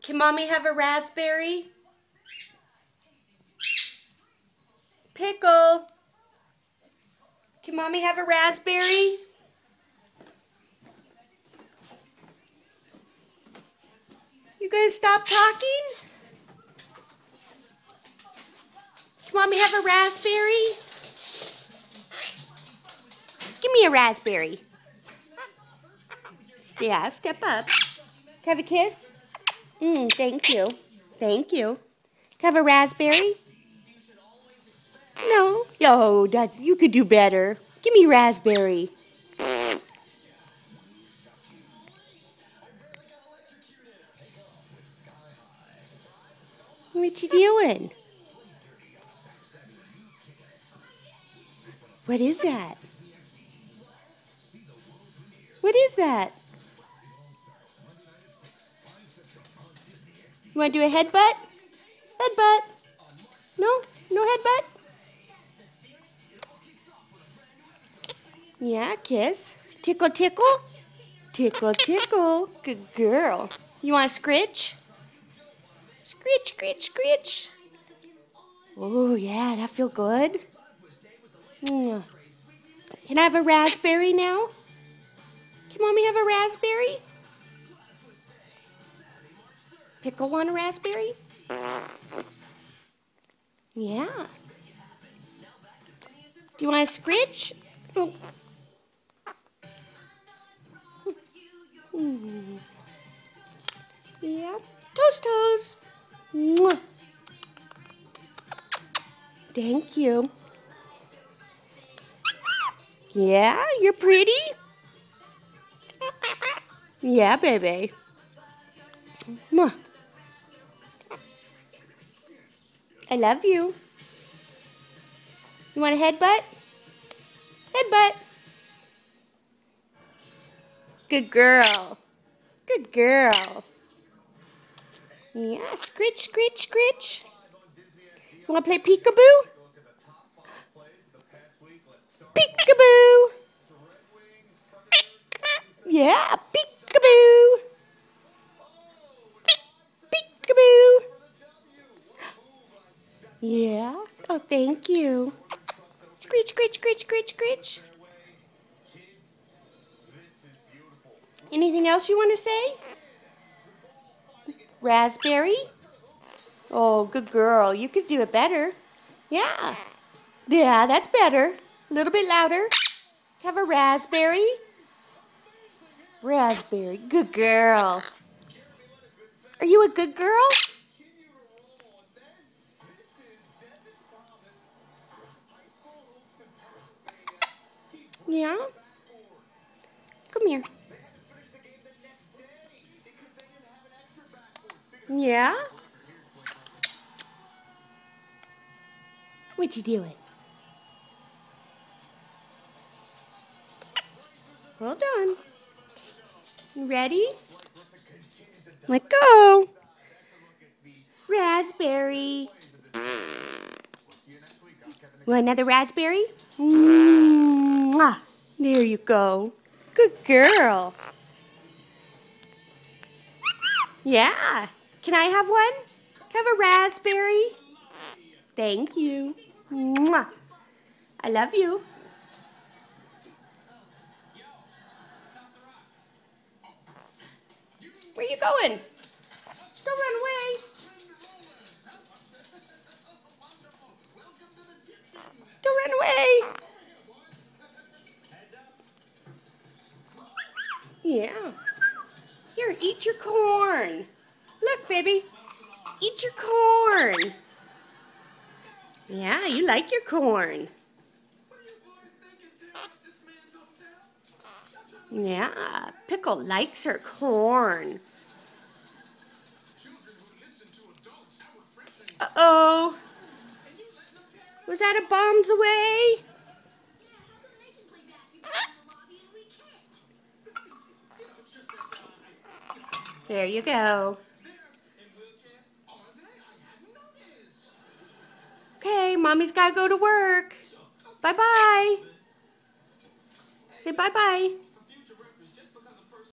Can Mommy have a raspberry? Pickle. Can Mommy have a raspberry? You gonna stop talking? Can Mommy have a raspberry? Give me a raspberry. Yeah, step up. Can I have a kiss? Thank you. Thank you. Can I have a raspberry? No. Oh, you could do better. Give me raspberry. What you doing? What is that? What is that? You want to do a headbutt? Headbutt. No? No headbutt? Yeah, kiss. Tickle, tickle. Tickle, tickle. Good girl. You want to scritch? Scritch, scritch, scritch. Oh, yeah, that feel good. Can I have a raspberry now? Can Mommy have a raspberry? Pickle want a raspberry? Yeah. Do you want to scritch? Oh. Yeah. Toes, toes. Mwah. Thank you. Yeah, you're pretty. Yeah, baby. Mwah. I love you. You want a headbutt? Headbutt. Good girl. Good girl. Yeah, scritch, scritch, scritch. You want to play peekaboo? Peekaboo. Yeah, peekaboo. Peekaboo. Yeah. Oh, thank you. Screech, screech, screech, screech, screech. Anything else you want to say? Raspberry? Oh, good girl. You could do it better. Yeah. Yeah, that's better. A little bit louder. Have a raspberry? Raspberry. Good girl. Are you a good girl? Yeah? Come here. Yeah? What you doing? Well done. You ready? Let go. Raspberry. Want another raspberry? Mwah. There you go. Good girl. Yeah. Can I have one? Can I have a raspberry? Thank you. Mwah. I love you. Where you going? Don't run away. Don't run away. Yeah. Here, eat your corn. Look, baby. Eat your corn. Yeah, you like your corn. Yeah, Pickle likes her corn. Uh-oh. Was that a bombs away? There you go. Okay, Mommy's got to go to work. Bye-bye. Say bye-bye.